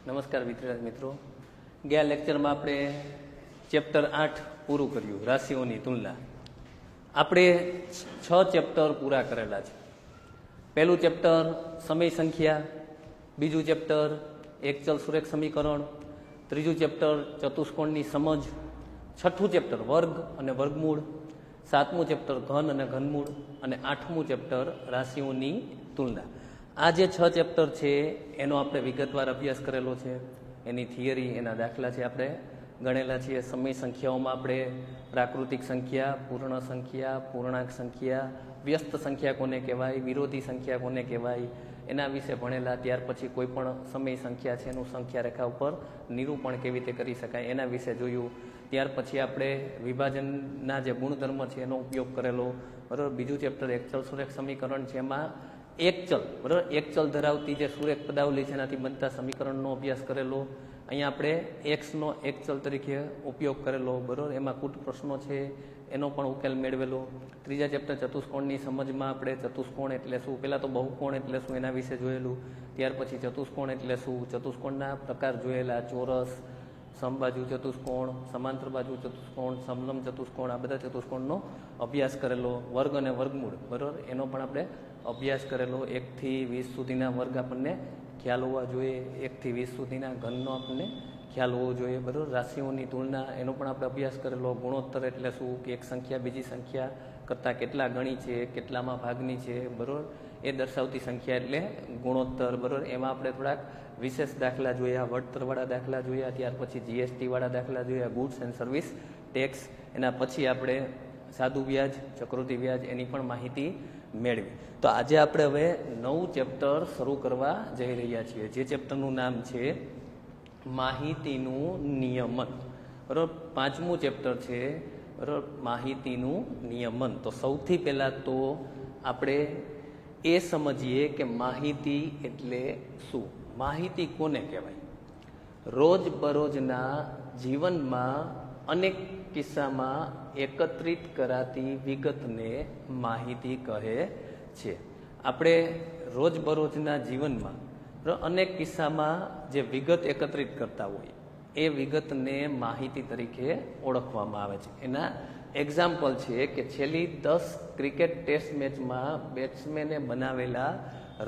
નમસ્કાર વિદ્યાર્થી મિત્રો, ગયા લેક્ચરમાં આપણે ચેપ્ટર 8 પૂરું કર્યું, રાશિઓની તુલના. આપણે 6 ચેપ્ટર પૂરા કરેલા છે. પહેલું ચેપ્ટર સમય સંખ્યા, બીજું ચેપ્ટર એકચલ સુરેખ સમીકરણ, ત્રીજું ચેપ્ટર ચતુષ્કોણની સમજ, છઠ્ઠું ચેપ્ટર વર્ગ અને વર્ગમૂળ, સાતમું ચેપ્ટર ઘન અને ઘનમૂળ અને આઠમું ચેપ્ટર રાશિઓની તુલના. આ જે 6 ચેપ્ટર છે એનો આપણે વિગતવાર અભ્યાસ કરેલો છે. એની થિયરી, એના દાખલા છે આપણે ગણેલા છીએ. સમય સંખ્યાઓમાં આપણે પ્રાકૃતિક સંખ્યા, પૂર્ણ સંખ્યા, પૂર્ણાંક સંખ્યા, વ્યસ્ત સંખ્યા કોને કહેવાય, વિરોધી સંખ્યા કોને કહેવાય, એના વિશે ભણેલા. ત્યાર પછી કોઈ પણ સમય સંખ્યા છે એનું સંખ્યા રેખા ઉપર નિરૂપણ કેવી રીતે કરી શકાય એના વિશે જોયું. ત્યાર પછી આપણે વિભાજનના જે ગુણધર્મ છે એનો ઉપયોગ કરેલો, બરાબર. બીજું ચેપ્ટર એકચલ સુરેખ સમીકરણ છે, એમાં એકચલ, બરાબર, એકચલ ધરાવતી જે સુરેખ પદાવલી છે એનાથી બનતા સમીકરણનો અભ્યાસ કરેલો. અહીંયા આપણે એક્સનો એકચલ તરીકે ઉપયોગ કરેલો, બરાબર. એમાં કુટ પ્રશ્નો છે એનો પણ ઉકેલ મેળવેલો. ત્રીજા ચેપ્ટર ચતુષ્કોણની સમજમાં આપણે ચતુષ્કોણ એટલે શું, પહેલાં તો બહુકોણ એટલે શું એના વિશે જોયેલું. ત્યાર પછી ચતુષ્કોણ એટલે શું, ચતુષ્કોણના પ્રકાર જોયેલા, ચોરસ, સમબાજુ ચતુષ્કોણ, સમાંતર બાજુ ચતુષ્કોણ, સમલંબ ચતુષ્કોણ, આ બધા ચતુષ્કોણનો અભ્યાસ કરેલો. વર્ગ અને વર્ગમૂળ, બરાબર, એનો પણ આપણે અભ્યાસ કરેલો. 1 થી 20 સુધીના વર્ગ આપણને ખ્યાલ હોવા જોઈએ, 1 થી 20 સુધીના ઘનનો આપણને ખ્યાલ હોવો જોઈએ, બરાબર. રાશિઓની તુલના, એનો પણ આપણે અભ્યાસ કરેલો. ગુણોત્તર એટલે શું, કે એક સંખ્યા બીજી સંખ્યા કરતાં કેટલા ગણી છે, કેટલામાં ભાગની છે, બરાબર, એ દર્શાવતી સંખ્યા એટલે ગુણોત્તર, બરાબર. એમાં આપણે થોડાક વિશેષ દાખલા જોયા, વળતરવાળા દાખલા જોયા. ત્યાર પછી જીએસટીવાળા દાખલા જોયા, ગુડ્સ એન્ડ સર્વિસ ટેક્સ. એના પછી આપણે સાદું વ્યાજ, ચક્રવૃદ્ધિ વ્યાજ, એની પણ માહિતી મેળવી. તો આજે આપણે હવે નવું ચેપ્ટર શરૂ કરવા જઈ રહ્યા છીએ. જે ચેપ્ટરનું નામ છે માહિતીનું નિયમન, બરાબર. 5મું ચેપ્ટર છે, બરાબર, માહિતીનું નિયમન. તો સૌથી પહેલાં તો આપણે એ સમજીએ કે માહિતી એટલે શું, માહિતી કોને કહેવાય. રોજબરોજના જીવનમાં અનેક કિસ્સામાં એકત્રિત કરાતી વિગતને માહિતી કહે છે. આપણે રોજબરોજના જીવનમાં અનેક કિસ્સામાં જે વિગત એકત્રિત કરતા હોય એ વિગતને માહિતી તરીકે ઓળખવામાં આવે છે. એના એક્ઝામ્પલ છે કે છેલ્લી 10 ક્રિકેટ ટેસ્ટ મેચમાં બેટ્સમેને બનાવેલા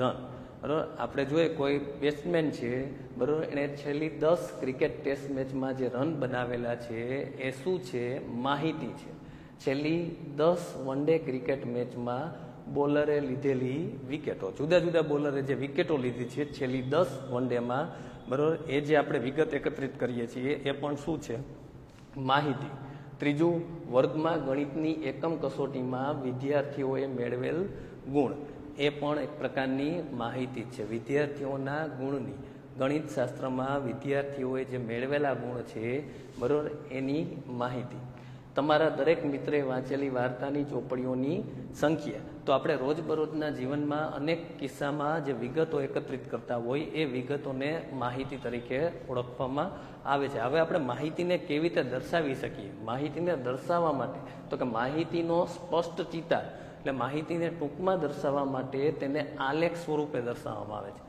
રન, બરાબર. આપણે જોઈએ કોઈ બેટ્સમેન છે, બરાબર, એણે છેલ્લી 10 ક્રિકેટ ટેસ્ટ મેચમાં જે રન બનાવેલા છે એ શું છે, માહિતી છે. છેલ્લી 10 વન ડે ક્રિકેટ મેચમાં બોલરે લીધેલી વિકેટો, જુદા જુદા બોલરે જે વિકેટો લીધી છે છેલ્લી 10 વન ડેમાં, બરાબર, એ જે આપણે વિગત એકત્રિત કરીએ છીએ એ પણ શું છે, માહિતી. ત્રીજું, વર્ગમાં ગણિતની એકમ કસોટીમાં વિદ્યાર્થીઓએ મેળવેલ ગુણ, એ પણ એક પ્રકારની માહિતી છે. વિદ્યાર્થીઓના ગુણની, ગણિત શાસ્ત્રમાં વિદ્યાર્થીઓએ જે મેળવેલા ગુણ છે, બરાબર, એની માહિતી. તમારા દરેક મિત્રે વાંચેલી વાર્તાની ચોપડીઓની સંખ્યા. તો આપણે રોજબરોજના જીવનમાં અનેક કિસ્સામાં જે વિગતો એકત્રિત કરતા હોય એ વિગતોને માહિતી તરીકે ઓળખવામાં આવે છે. હવે આપણે માહિતીને કેવી રીતે દર્શાવી શકીએ, માહિતીને દર્શાવવા માટે તો કે માહિતીનો સ્પષ્ટ ચિતાર, એટલે માહિતીને ટૂંકમાં દર્શાવવા માટે તેને આલેખ સ્વરૂપે દર્શાવવામાં આવે છે.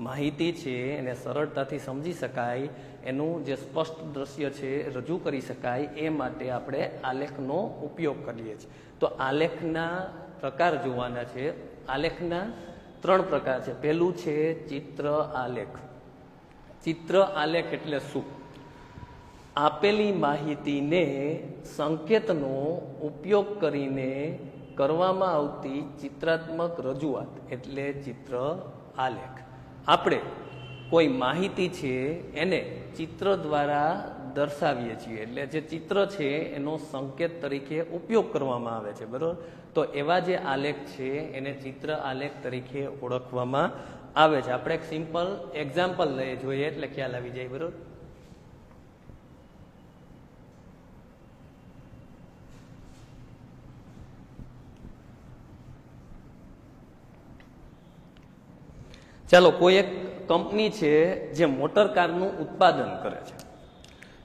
માહિતી છે એને સરળતાથી સમજી શકાય, એનું જે સ્પષ્ટ દ્રશ્ય છે રજૂ કરી શકાય એ માટે આપણે આલેખનો ઉપયોગ કરીએ છીએ. તો આલેખના પ્રકાર જોવાના છે. આલેખના 3 પ્રકાર છે. પહેલું છે ચિત્ર આલેખ. ચિત્ર આલેખ એટલે શું, આપેલી માહિતીને સંકેતનો ઉપયોગ કરીને કરવામાં આવતી ચિત્રાત્મક રજૂઆત એટલે ચિત્ર આલેખ. આપણે કોઈ માહિતી છે એને ચિત્ર દ્વારા દર્શાવીએ છીએ, એટલે જે ચિત્ર છે એનો સંકેત તરીકે ઉપયોગ કરવામાં આવે છે, બરાબર. તો એવા જે આલેખ છે એને ચિત્ર આલેખ તરીકે ઓળખવામાં આવે છે. આપણે એક સિમ્પલ એક્ઝામ્પલ લઈએ જોઈએ એટલે ખ્યાલ આવી જાય, બરાબર. ચાલો, કોઈ એક કંપની છે જે મોટર કારનું ઉત્પાદન કરે છે.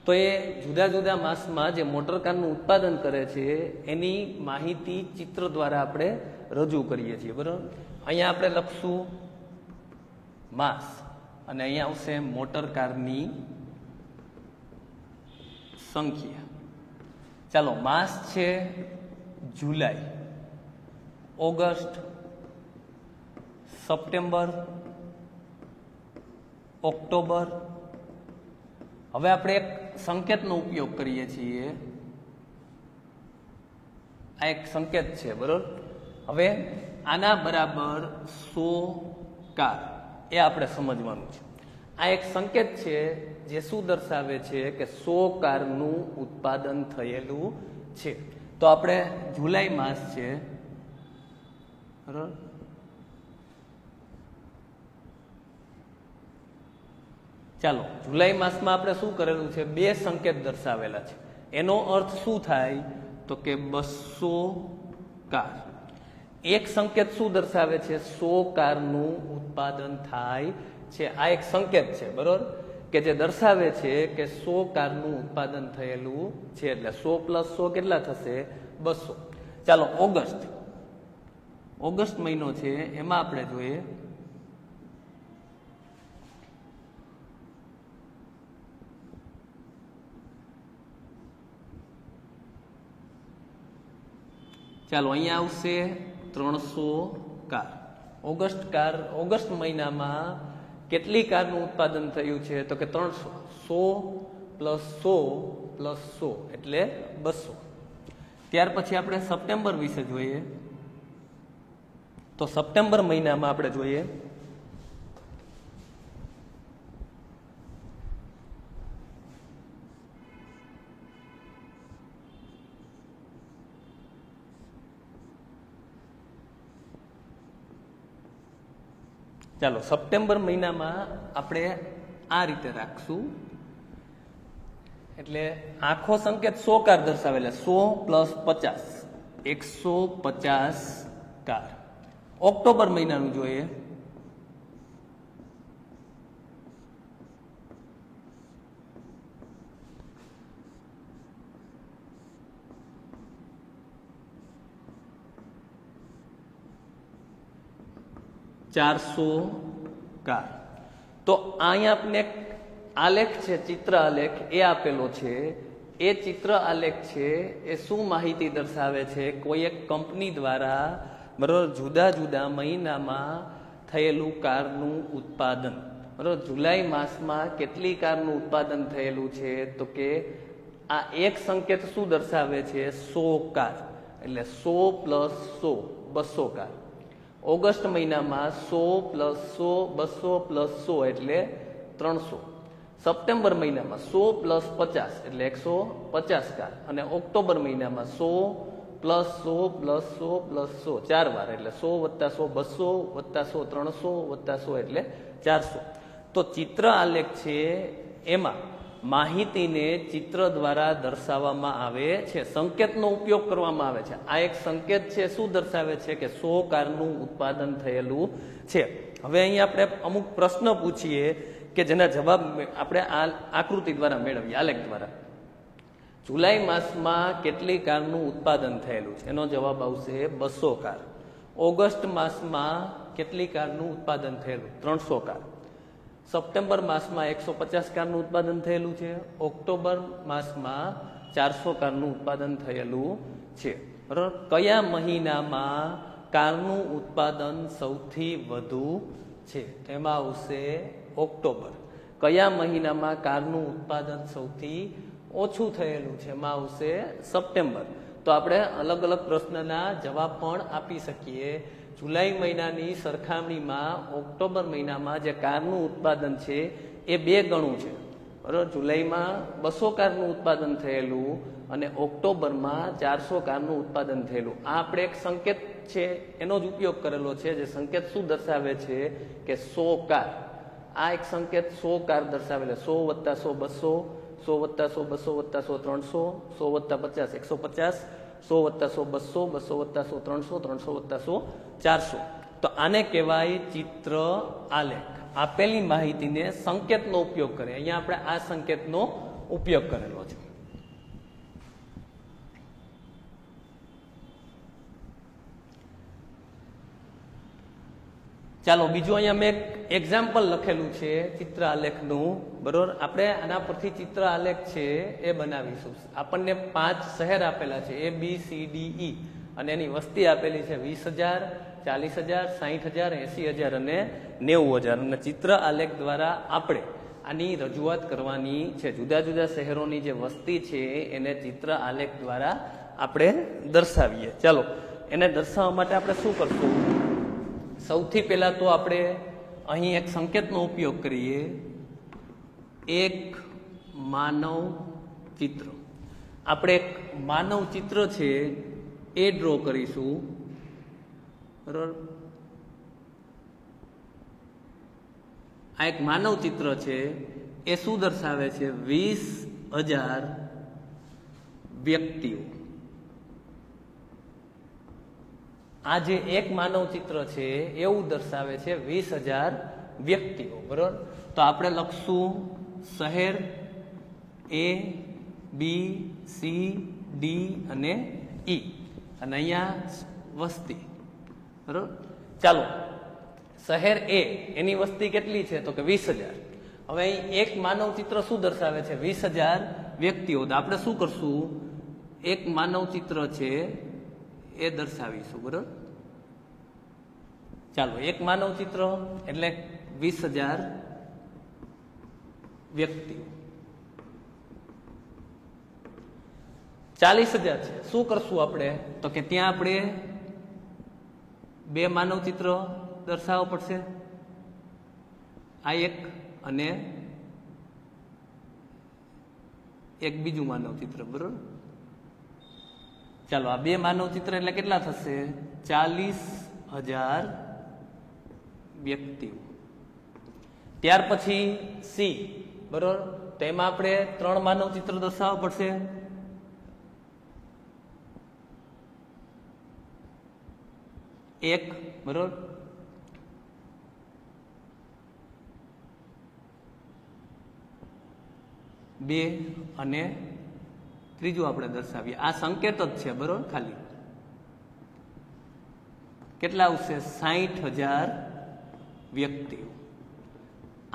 તો એ જુદા જુદા માસમાં જે મોટર કારનું ઉત્પાદન કરે છે એની માહિતી ચિત્ર દ્વારા આપણે રજૂ કરીએ છીએ, બરાબર. અહીંયા આપણે લખશું માસ અને અહીંયા આવશે મોટર કારની સંખ્યા. ચાલો, માસ છે જુલાઈ, ઓગસ્ટ, સપ્ટેમ્બર, ઓક્ટોબર. હવે આપણે એક સંકેતનો ઉપયોગ કરીએ છીએ. આ એક સંકેત છે, બરોબર. હવે આના બરાબર 100 કાર, એ આપણે સમજવાનું છે. આ એક સંકેત છે જે શું દર્શાવે છે કે 100 કારનું ઉત્પાદન થયેલું છે. તો આપણે જુલાઈ માસ છે, બરોબર. ચાલો, જુલાઈ માસમાં આપણે શું કરેલું છે? 2 સંકેત દર્શાવેલા છે. એનો અર્થ શું થાય? તો કે 200 કાર. એક સંકેત શું દર્શાવે છે? 100 કારનું ઉત્પાદન થાય છે. આ એક સંકેત છે, બરોબર, કે જે દર્શાવે છે કે 100 કારનું ઉત્પાદન થયેલું છે. એટલે 100 + 100 કેટલા થશે? 200. ચાલો, ઓગસ્ટ મહિનો છે, એમાં આપણે જોઈએ ચાલો, અહીંયા આવશે 300 કાર. ઓગસ્ટ મહિનામાં કેટલી કારનું ઉત્પાદન થયું છે? તો કે 300. 100 + 100 + 100 એટલે 200. ત્યાર પછી આપણે સપ્ટેમ્બર વિશે જોઈએ. તો સપ્ટેમ્બર મહિનામાં આપણે જોઈએ ચાલો, સપ્ટેમ્બર મહિનામાં આપણે આ રીતે રાખશું. એટલે આખો સંકેત 100 કાર દર્શાવેલા, 100 + 50 150 કાર. ઓક્ટોબર મહિનાનું જોઈએ. ₹400 કાર. તો અહીંયા આપણે આલેખ છે, ચિત્ર આલેખ એ આપેલો છે. એ ચિત્ર આલેખ છે એ શું માહિતી દર્શાવે છે? કોઈ એક કંપની દ્વારા, બરોબર, જુદા જુદા મહિનામાં થયેલું કારનું ઉત્પાદન, બરોબર. જુલાઈ માસમાં કેટલી કારનું ઉત્પાદન થયેલું છે? તો કે આ એક સંકેત શું દર્શાવે છે? 100 કાર. એટલે 100 + 100 200 કાર. ઓગસ્ટ મહિનામાં 100 + 100 200 + 100 એટલે 300. સપ્ટેમ્બર મહિનામાં 100 + 50 એટલે 150 કાર. અને ઓક્ટોબર મહિનામાં 100 + 100 + 100 + 100 4 વાર એટલે 100 + 100 200 + 100 300 100 એટલે 400. તો ચિત્ર આલેખ છે એમાં માહિતીને ચિત્ર દ્વારા દર્શાવવામાં આવે છે, સંકેતનો ઉપયોગ કરવામાં આવે છે. આ એક સંકેત છે, શું દર્શાવે છે? કે 100 કારનું ઉત્પાદન થયેલું છે. હવે અહીં આપણે અમુક પ્રશ્ન પૂછીએ કે જેના જવાબ આપણે આ આકૃતિ દ્વારા મેળવીએ, આલેખ દ્વારા. જુલાઈ માસમાં કેટલી કારનું ઉત્પાદન થયેલું છે? એનો જવાબ આવશે 200 કાર. ઓગસ્ટ માસમાં કેટલી કારનું ઉત્પાદન થયેલું? 300 કાર. સપ્ટેમ્બર માસમાં 150 કારનું ઉત્પાદન થયેલું છે. ઓક્ટોબર માસમાં 400 કારનું ઉત્પાદન થયેલું છે. બરાબર. કયા મહિનામાં કારનું ઉત્પાદન સૌથી વધુ છે? તેમાં આવશે ઓક્ટોબર. કયા મહિનામાં કારનું ઉત્પાદન સૌથી ઓછું થયેલું છે? એમાં આવશે સપ્ટેમ્બર. તો આપણે અલગ અલગ પ્રશ્નના જવાબ પણ આપી શકીએ. જુલાઈ મહિનાની સરખામણીમાં ઓક્ટોબર મહિનામાં જે કારનું ઉત્પાદન છે એ 2 ગણું છે, બરાબર. જુલાઈમાં 200 કારનું ઉત્પાદન થયેલું અને ઓક્ટોબરમાં 400 કારનું ઉત્પાદન થયેલું. આ આપણે એક સંકેત છે એનો જ ઉપયોગ કરેલો છે, જે સંકેત શું દર્શાવે છે? કે 100 કાર. આ એક સંકેત 100 કાર દર્શાવેલો. 100 + 100 200, 100 + 100 200, 300 100 + 50 150, 100 + 100 200, 200 + 100 300, 300 + 100 400. તો આને કહેવાય ચિત્ર આલેખ. આપેલી માહિતીને સંકેતનો ઉપયોગ કરે. અહીંયા આપણે આ સંકેતનો ઉપયોગ કરેલો છે. ચાલો બીજું અહીંયા મેં એક એક્ઝામ્પલ લખેલું છે ચિત્ર આલેખનું, બરોબર. આપણે આના પરથી ચિત્ર આલેખ છે એ બનાવીશું. આપણને 5 શહેર આપેલા છે A, B, C, D, E અને એની વસ્તી આપેલી છે 20,000, 40,000, 60,000, 80,000 અને 90,000. અને ચિત્ર આલેખ દ્વારા આપણે આની રજૂઆત કરવાની છે. જુદા જુદા શહેરોની જે વસ્તી છે એને ચિત્ર આલેખ દ્વારા આપણે દર્શાવીએ. ચાલો એને દર્શાવવા માટે આપણે શું કરશું? સૌથી પહેલા તો આપણે અહીં એક સંકેતનો ઉપયોગ કરીએ, એક માનવ ચિત્ર. આપણે એક માનવ ચિત્ર છે એ ડ્રો કરીશું, બરોબર. આ એક માનવ ચિત્ર છે એ શું દર્શાવે છે? 20,000 વ્યક્તિઓ. આ જે એક માનવ ચિત્ર છે એવું દર્શાવે છે 20,000 વ્યક્તિઓ, બરોબર. તો આપણે લખશું શહેર A, B, C, D અને E અને અહીંયા વસ્તી, બરોબર. ચાલો શહેર A એની વસ્તી કેટલી છે? તો કે 20,000. હવે અહીં એક માનવ ચિત્ર શું દર્શાવે છે? 20,000 વ્યક્તિઓ. તો આપણે શું કરશું? એક માનવ ચિત્ર છે એ દર્શાવીશું, બરોબર. ચાલો એક માનવ ચિત્ર એટલે 20,000 વ્યક્તિઓ. 40,000 છે, શું કરશું આપણે? તો કે ત્યાં આપણે 2 માનવ ચિત્ર દર્શાવવા પડશે, આ એક અને એક બીજું માનવ ચિત્ર, બરોબર. ચાલો આ 2 માનવ ચિત્ર એટલે કેટલા થશે? 40,000 વ્યક્તિઓ. ત્યાર પછી C, બરોબર. તો એમાં આપણે 3 માનવ ચિત્ર દર્શાવવા પડશે, એક, બરોબર. બે અને ત્રીજું આપણે દર્શાવીએ. આ સંકેત જ છે, બરોબર. ખાલી કેટલા આવશે? 60,000 વ્યક્તિઓ.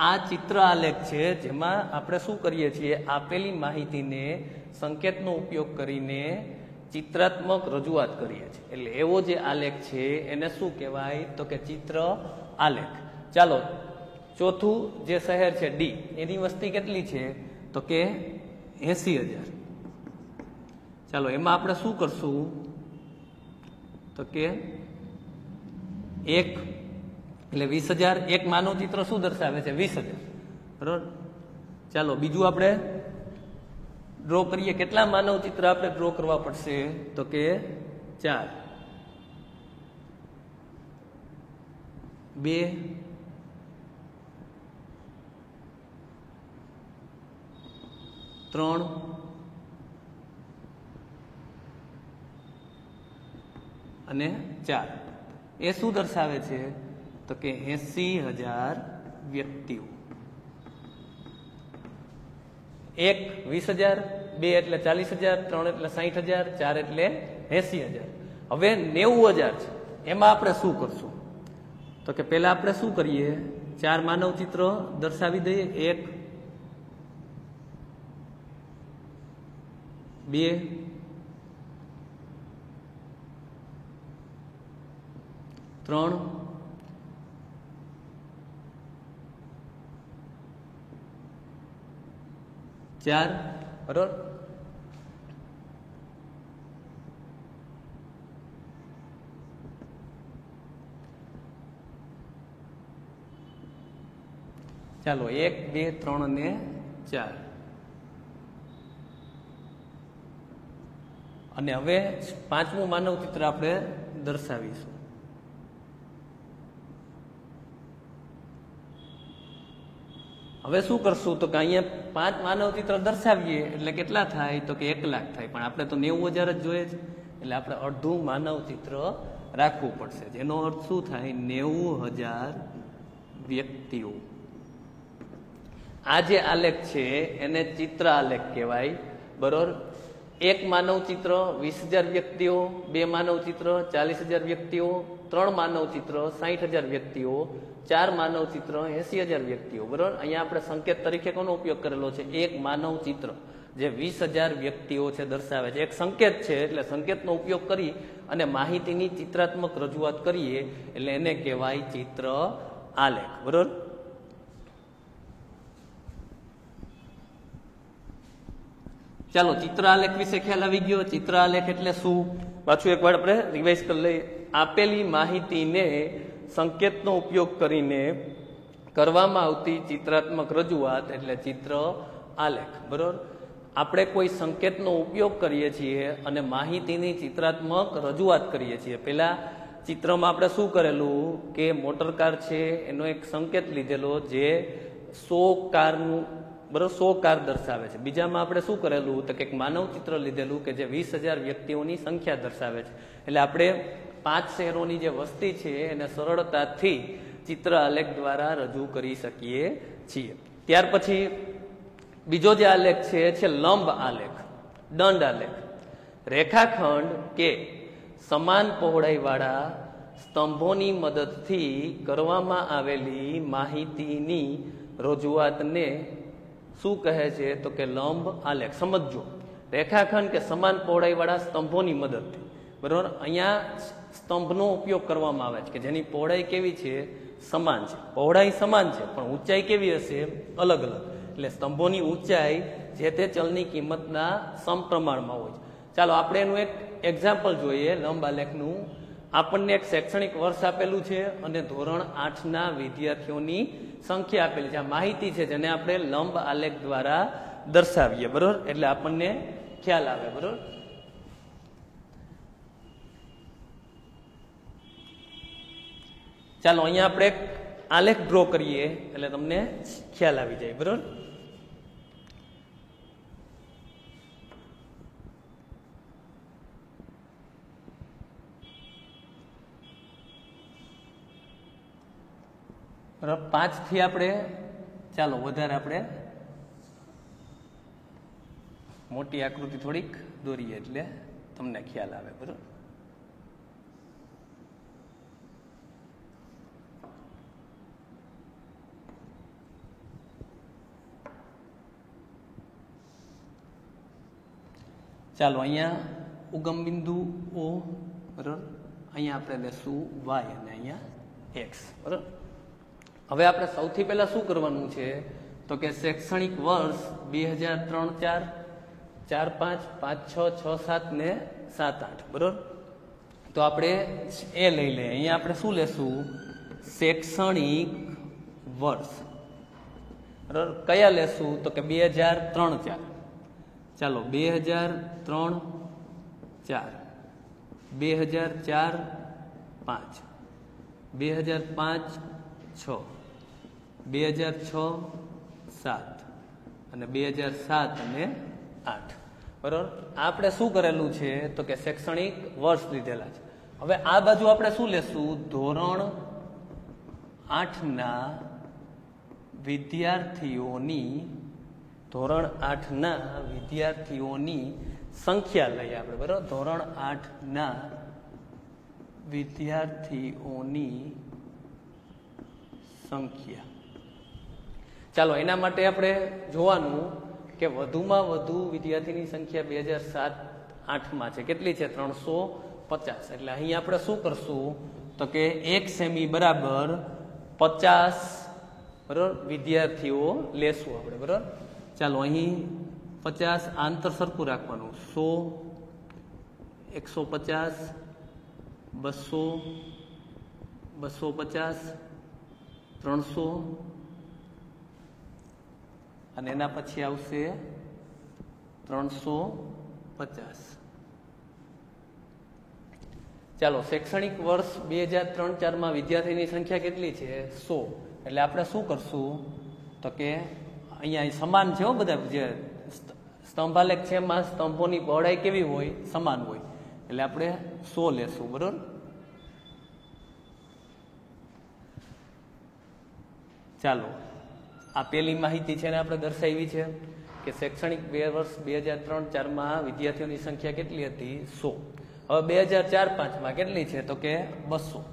આ ચિત્ર આલેખ છે જેમાં આપણે શું કરીએ છીએ? આપેલી માહિતીને સંકેતનો ઉપયોગ કરીને ચિત્રાત્મક રજૂઆત કરીએ છીએ. એટલે એવો જે આલેખ છે એને શું કહેવાય? તો કે ચિત્ર આલેખ. ચાલો ચોથું જે શહેર છે D, એની વસ્તી કેટલી છે? તો કે 80,000. ચાલો એમાં આપણે શું કરશું? તો કે એક એટલે 20,000. એક માનવ ચિત્ર શું દર્શાવે છે? 20,000, બરોબર. ચાલો બીજું આપણે ડ્રો કરીએ. કેટલા માનવ ચિત્ર આપણે ડ્રો કરવા પડશે? તો કે 4. 2 3 અને 4. એ શું દર્શાવે છે? તો કે 80,000 વ્યક્તિઓ. એક 20,000, 2 એટલે 40,000, 3 એટલે 60,000, 4 એટલે 80,000. હવે 90,000 છે, એમાં આપણે શું કરશું? તો કે પહેલા આપણે શું કરીએ? 4 માનવ ચિત્ર દર્શાવી દઈએ. 1 2 3 4, બરોબર. ચાલો 1 2 3 અને 4. અને હવે 5મું માનવ ચિત્ર આપણે દર્શાવીશું. હવે શું કરશું? તો કે અહીંયા 5 માનવ ચિત્ર દર્શાવીએ એટલે કેટલા થાય? તો કે 1 લાખ થાય. પણ આપણે તો 90,000 જ જોઈએ છે, એટલે આપણે અડધું માનવ ચિત્ર રાખવું પડશે. જેનો અર્થ શું થાય? 90,000 વ્યક્તિઓ. આ જે આલેખ છે એને ચિત્ર આલેખ કહેવાય, બરોબર. એક માનવ ચિત્ર 20,000 વ્યક્તિઓ, 2 માનવ ચિત્ર 40,000 વ્યક્તિઓ, 3 માનવ ચિત્ર 60,000 વ્યક્તિઓ, 4 માનવ ચિત્ર 80,000 વ્યક્તિઓ. બરોબર, અહીંયા આપણે સંકેત તરીકે કોનો ઉપયોગ કરેલો છે? એક માનવ ચિત્ર જે 20,000 વ્યક્તિઓ છે દર્શાવે છે. એક સંકેત છે એટલે સંકેતનો ઉપયોગ કરી અને માહિતીની ચિત્રાત્મક રજૂઆત કરીએ એટલે એને કહેવાય ચિત્ર આલેખ. બરોબર, ચાલો ચિત્ર આલેખ વિશે ખ્યાલ આવી ગયો. ચિત્ર આલેખ એટલે શું? પાછું એકવાર આપણે રિવાઇઝ કરી લઈએ. આપેલી માહિતીને સંકેતનો ઉપયોગ કરીને કરવામાં આવતી ચિત્રાત્મક રજૂઆત એટલે ચિત્ર આલેખ. બરોબર, આપણે કોઈ સંકેતનો ઉપયોગ કરીએ છીએ અને માહિતીની ચિત્રાત્મક રજૂઆત કરીએ છીએ. પહેલા ચિત્રમાં આપણે શું કરેલું કે મોટર કાર છે એનો એક સંકેત લીધેલો જે 100 કારનું, બરોબર, 100 કાર દર્શાવે છે. બીજામાં આપણે શું કરેલું તો કે એક માનવ ચિત્ર લીધેલું કે જે 20,000 વ્યક્તિઓની સંખ્યા દર્શાવે છે. એટલે આપણે 5 શહેરોની જે વસ્તી છે એને સરળતાથી ચિત્ર આલેખ દ્વારા રજૂ કરી શકીએ છીએ. ત્યાર પછી બીજો જે આલેખ છે લંબ આલેખ, દંડ આલેખ. રેખાખંડ કે સમાન પહોળાઈવાળા સ્તંભોની મદદથી કરવામાં આવેલી માહિતીની રજૂઆતને શું કહે છે તો કે લંબ આલેખ. સમજો, રેખાખંડ કે સમાન પહોળાઈવાળા સ્તંભોની મદદથી. બરોબર, અહીંયા સ્તંભનો ઉપયોગ કરવામાં આવે છે કે જેની પહોળાઈ કેવી છે? સમાન છે. પહોળાઈ સમાન છે પણ ઊંચાઈ કેવી હશે? અલગ અલગ. એટલે સ્તંભોની ઊંચાઈ જે તે ચલની કિંમતના સમપ્રમાણમાં હોય છે. ચાલો આપણે એનું એક એક્ઝામ્પલ જોઈએ લંબ આલેખનું. આપણને એક શૈક્ષણિક વર્ષ આપેલું છે અને ધોરણ 8ના વિદ્યાર્થીઓની સંખ્યા આપેલી છે. આ માહિતી છે જેને આપણે લંબ આલેખ દ્વારા દર્શાવીએ. બરોબર, એટલે આપણને ખ્યાલ આવે. બરોબર, ચાલો અહીંયા આપણે એક આલેખ ડ્રો કરીએ એટલે તમને ખ્યાલ આવી જાય. બરોબર, બરાબર, 5 થી આપણે ચાલો વધારે આપણે મોટી આકૃતિ થોડીક દોરીએ એટલે તમને ખ્યાલ આવે. બરોબર, ચાલો અહીંયા ઉગમ બિંદુ O, બરોબર, અહીંયા આપણે લેશું Y અને અહીંયા X. બરોબર, હવે આપણે સૌથી પહેલા શું કરવાનું છે તો કે શૈક્ષણિક વર્ષ 2003-4, 4-5, 5-6, 6-7 ને 7-8. બરોબર, તો આપણે એ લઈ લઈએ. અહીંયા આપણે શું લેશું? શૈક્ષણિક વર્ષ. બરોબર, કયા લેશું તો કે 2003-4. ચાલો 2003-4, 2004-5, 2005-6, 2006-7 અને 2007 અને 8. બરોબર, આપણે શું કરેલું છે તો કે શૈક્ષણિક વર્ષ લીધેલા છે. હવે આ બાજુ આપણે શું લેશું? ધોરણ 8ના વિદ્યાર્થીઓની, ધોરણ 8ના વિદ્યાર્થીઓની સંખ્યા લઈએ આપણે. બરોબર, ધોરણ 8ના વિદ્યાર્થીઓની સંખ્યા. ચાલો એના માટે આપણે જોવાનું કે વધુમાં વધુ વિદ્યાર્થીની સંખ્યા 2007-8માં છે. કેટલી છે? 350. એટલે અહીં આપણે શું કરશું તો કે 1 સેમી બરાબર 50, બરોબર, વિદ્યાર્થીઓ લેશું આપણે. બરોબર, ચાલો અહીં 50 આંતર સરખું રાખવાનું. 100, 150, 200, 250, 300 અને એના પછી આવશે 350. ચાલો શૈક્ષણિક વર્ષ 2003-4માં વિદ્યાર્થીની સંખ્યા કેટલી છે? 100. એટલે આપણે શું કરશું તો કે અહીંયા સમાન છે બધા જે સ્તંભાલેખ છે એમાં સ્તંભોની પહોળાઈ કેવી હોય? સમાન હોય. એટલે આપણે 100 લેશું. બરોબર, ચાલો આ પેલી માહિતી છે ને આપણે દર્શાવી છે કે શૈક્ષણિક વર્ષ 2003-04 વિદ્યાર્થીઓની સંખ્યા કેટલી હતી? 100. હવે 2004-05 કેટલી છે? તો કે 200.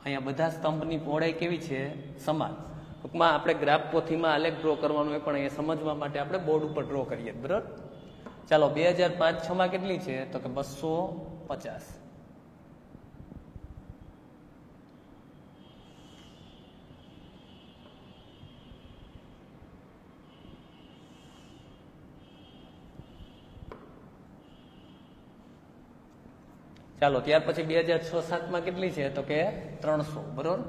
અહીંયા બધા સ્તંભની પહોળાઈ કેવી છે? સમાન. ટૂંકમાં આપણે ગ્રાફ પોથીમાં આલેખ ડ્રો કરવાનું હોય, પણ એ સમજવા માટે આપણે બોર્ડ ઉપર ડ્રો કરીએ, બરાબર? ચાલો 2005-06 કેટલી છે? તો કે 250. ચાલો ત્યાર પછી 2006-07 કેટલી છે? તો કે 300. બરોબર.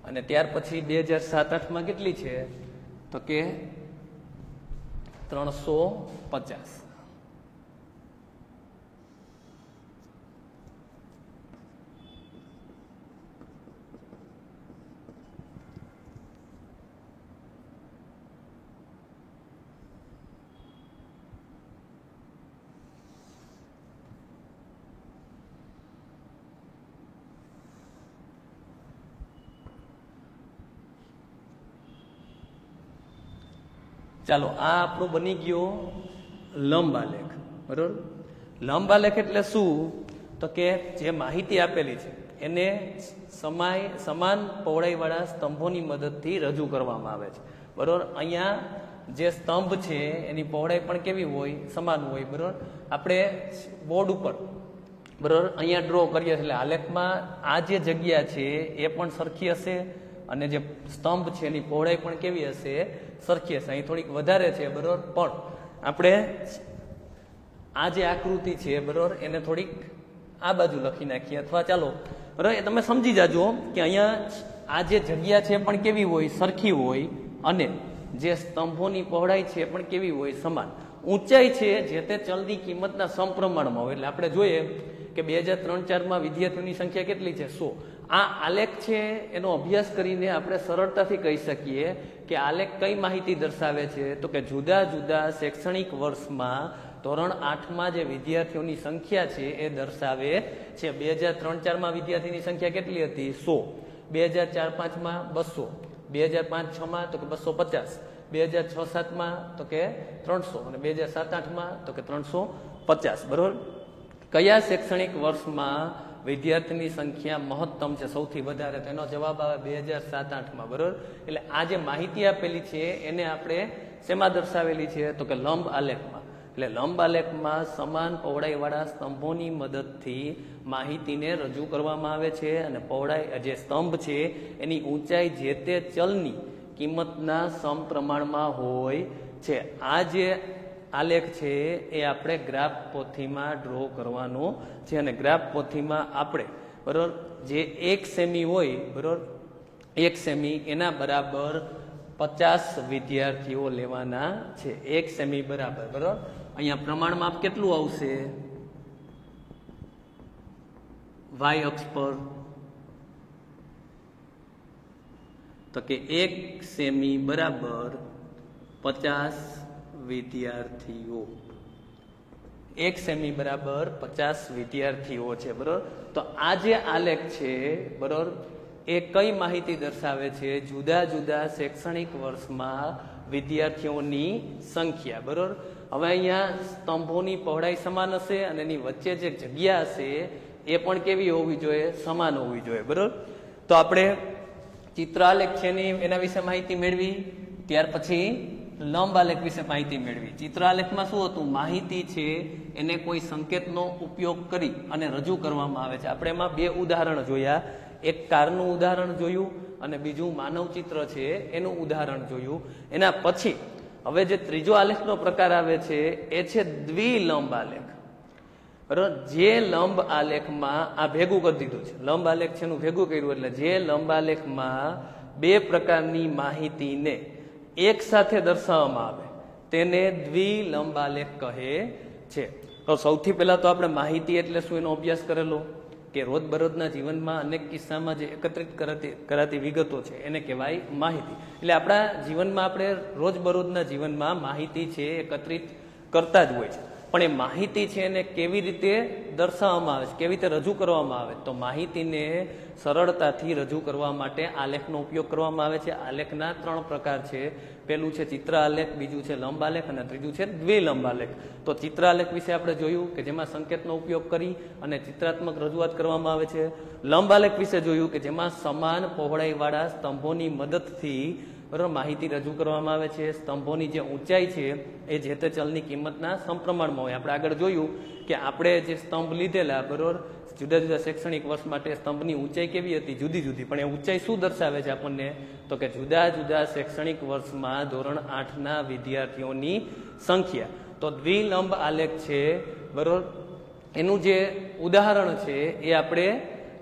અને ત્યાર પછી 2007-08 કેટલી છે? તો કે 350. ચાલો આ આપણું બની ગયો લંબ આલેખ. બરોબર. લંબ આલેખ એટલે શું? તો કે જે માહિતી આપેલી છે એને સમાન પહોળાઈવાળા સ્તંભોની મદદથી રજૂ કરવામાં આવે છે. બરોબર. અહીંયા જે સ્તંભ છે એની પહોળાઈ પણ કેવી હોય? સમાન હોય. બરોબર. આપણે બોર્ડ ઉપર બરોબર અહીંયા ડ્રો કરીએ એટલે આલેખમાં આ જે જગ્યા છે એ પણ સરખી હશે અને જે સ્તંભ છે એની પહોળાઈ પણ કેવી હશે? સરખી હશે. અહીં થોડીક વધારે છે. બરોબર. પણ આપણે આ જે આકૃતિ છે બરોબર એને થોડીક આ બાજુ લખી નાખીએ, અથવા ચાલો બરોબર એ તમે સમજી જાજો કે અહીંયા આ જે જગ્યા છે પણ કેવી હોય? સરખી હોય. અને જે સ્તંભોની પહોળાઈ છે પણ કેવી હોય? સમાન. ઊંચાઈ છે જે તે ચલની કિંમતના સમપ્રમાણમાં હોય. એટલે આપણે જોઈએ કે 2003-04 વિદ્યાર્થીઓની સંખ્યા કેટલી છે? 100. આ આલેખ છે એનો અભ્યાસ કરીને આપણે સરળતાથી કહી શકીએ કે આલેખ કઈ માહિતી દર્શાવે છે? તો કે જુદા જુદા શૈક્ષણિક વર્ષમાં ધોરણ 8માં જે વિદ્યાર્થીઓની સંખ્યા છે એ દર્શાવે છે. 2003-04 વિદ્યાર્થીની સંખ્યા કેટલી હતી? 100. 2004-05 200. 2005-06 તો કે 250. 2006-07 તો કે 300 અને 2007-08 તો કે 350. બરોબર. કયા શૈક્ષણિક વર્ષમાં વિદ્યાર્થીની સંખ્યા મહત્તમ છે, સૌથી વધારે? તો એનો જવાબ આવે 2007-08. બરોબર. એટલે આ જે માહિતી આપેલી છે એને આપણે શેમાં દર્શાવેલી છે? તો કે લંબ આલેખમાં. એટલે લંબ આલેખમાં સમાન પહોળાઈવાળા સ્તંભોની મદદથી માહિતીને રજૂ કરવામાં આવે છે અને પહોળાઈ જે સ્તંભ છે એની ઊંચાઈ જે તે ચલની કિંમતના સમપ્રમાણમાં હોય છે. આ જે આલેખ છે એ આપણે ગ્રાફ પોથીમાં ડ્રો કરવાનો છે અને ગ્રાફ પોથીમાં આપણે બરોબર જે 1 સેમી હોય બરોબર 1 સેમી એના બરાબર 50 વિદ્યાર્થીઓ લેવાના છે. 1 સેમી બરાબર બરોબર. અહીંયા પ્રમાણ માપ કેટલું આવશે? y અક્ષ પર તો કે 1 સેમી બરાબર 50 વિદ્યાર્થીઓ. 1 સેમી બરાબર 50 વિદ્યાર્થીઓ છે. બરોબર. તો આ જે આલેખ છે બરોબર એ કઈ માહિતી દર્શાવે છે? જુદા જુદા શૈક્ષણિક વર્ષમાં વિદ્યાર્થીઓની સંખ્યા. બરોબર. હવે અહીંયા સ્તંભોની પહોળાઈ સમાન હશે અને એની વચ્ચે જે જગ્યા હશે એ પણ કેવી હોવી જોઈએ? સમાન હોવી જોઈએ. બરોબર. તો આપણે ચિત્ર આલેખ છે એના વિશે માહિતી મેળવી, ત્યાર પછી લંબ આલેખ વિશે માહિતી મેળવી. ચિત્ર આલેખમાં શું હતું? માહિતી છે એને કોઈ સંકેતનો ઉપયોગ કરી અને રજૂ કરવામાં આવે છે. આપણે એમાં 2 ઉદાહરણ જોયા. એક કારનું ઉદાહરણ જોયું અને બીજું માનવ ચિત્ર છે એનું ઉદાહરણ જોયું. એના પછી હવે જે ત્રીજો આલેખનો પ્રકાર આવે છે એ છે દ્વિલંબ આલેખ. બરોબર. જે લંબ આલેખમાં આ ભેગું કરી દીધું છે, લંબ આલેખ છે એનું ભેગું કર્યું. એટલે જે લંબ આલેખમાં 2 પ્રકારની માહિતીને એક સાથે દર્શાવવામાં આવે તેને દ્વિલંબ આલેખ કહે છે. તો સૌથી પહેલા તો આપણે માહિતી એટલે શું એનો અભ્યાસ કરેલો કે રોજબરોજના જીવનમાં અનેક કિસ્સામાં જે એકત્રિત કરાતી વિગતો છે એને કહેવાય માહિતી. એટલે આપણા જીવનમાં આપણે રોજબરોજના જીવનમાં માહિતી છે એકત્રિત કરતા જ હોય છે, પણ એ માહિતી છે એને કેવી રીતે દર્શાવવામાં આવે છે, કેવી રીતે રજૂ કરવામાં આવે, તો માહિતીને સરળતાથી રજૂ કરવા માટે આલેખનો ઉપયોગ કરવામાં આવે છે. આલેખના 3 પ્રકાર છે. પહેલું છે ચિત્ર આલેખ, બીજું છે લંબ આલેખ અને ત્રીજું છે દ્વિલંબ આલેખ. તો ચિત્ર આલેખ વિશે આપણે જોયું કે જેમાં સંકેતનો ઉપયોગ કરી અને ચિત્રાત્મક રજૂઆત કરવામાં આવે છે. લંબ આલેખ વિશે જોયું કે જેમાં સમાન પહોળાઈવાળા સ્તંભોની મદદથી બરાબર માહિતી રજૂ કરવામાં આવે છે. સ્તંભોની જે ઊંચાઈ છે એ જે તે ચલની કિંમતના સમપ્રમાણમાં હોય. આપણે આગળ જોયું કે આપણે જે સ્તંભ લીધેલા બરોબર જુદા જુદા શૈક્ષણિક વર્ષ માટે સ્તંભની ઊંચાઈ કેવી હતી, જુદી જુદી, પણ એ ઊંચાઈ શું દર્શાવે છે આપણને, તો કે જુદા જુદા શૈક્ષણિક વર્ષમાં ધોરણ 8ના વિદ્યાર્થીઓની સંખ્યા. તો દ્વિલંબ આલેખ છે બરોબર, એનું જે ઉદાહરણ છે એ આપણે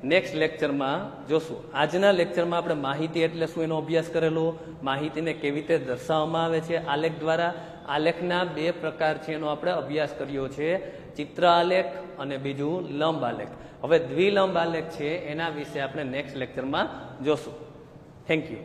નેક્સ્ટ લેક્ચરમાં જોશું. આજના લેક્ચરમાં આપણે માહિતી એટલે શું એનો અભ્યાસ કરેલો, માહિતીને કેવી રીતે દર્શાવવામાં આવે છે આલેખ દ્વારા. આલેખના 2 પ્રકાર છે એનો આપણે અભ્યાસ કર્યો છે, ચિત્ર આલેખ અને બીજું લંબ આલેખ. હવે દ્વિલંબ આલેખ છે એના વિશે આપણે નેક્સ્ટ લેક્ચરમાં જોશું. Thank you.